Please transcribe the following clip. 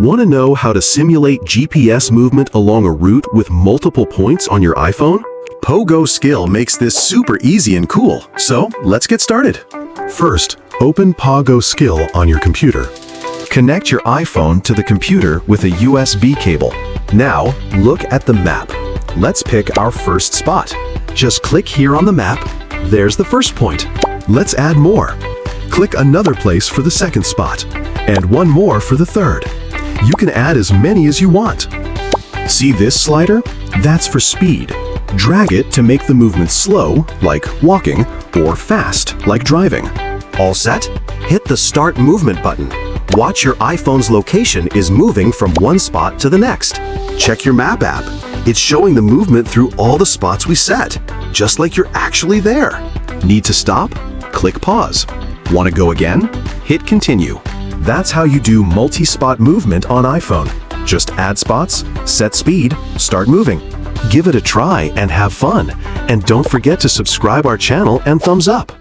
Want to know how to simulate GPS movement along a route with multiple points on your iPhone? PoGoSkill makes this super easy and cool, so let's get started. First, open PoGoSkill on your computer. Connect your iPhone to the computer with a USB cable. Now, look at the map. Let's pick our first spot. Just click here on the map. There's the first point. Let's add more. Click another place for the second spot, and one more for the third. You can add as many as you want. See this slider? That's for speed. Drag it to make the movement slow, like walking, or fast, like driving. All set? Hit the Start Movement button. Watch your iPhone's location is moving from one spot to the next. Check your map app. It's showing the movement through all the spots we set, just like you're actually there. Need to stop? Click pause. Want to go again? Hit continue. That's how you do multi-spot movement on iPhone. Just add spots, set speed, start moving. Give it a try and have fun. And don't forget to subscribe our channel and thumbs up.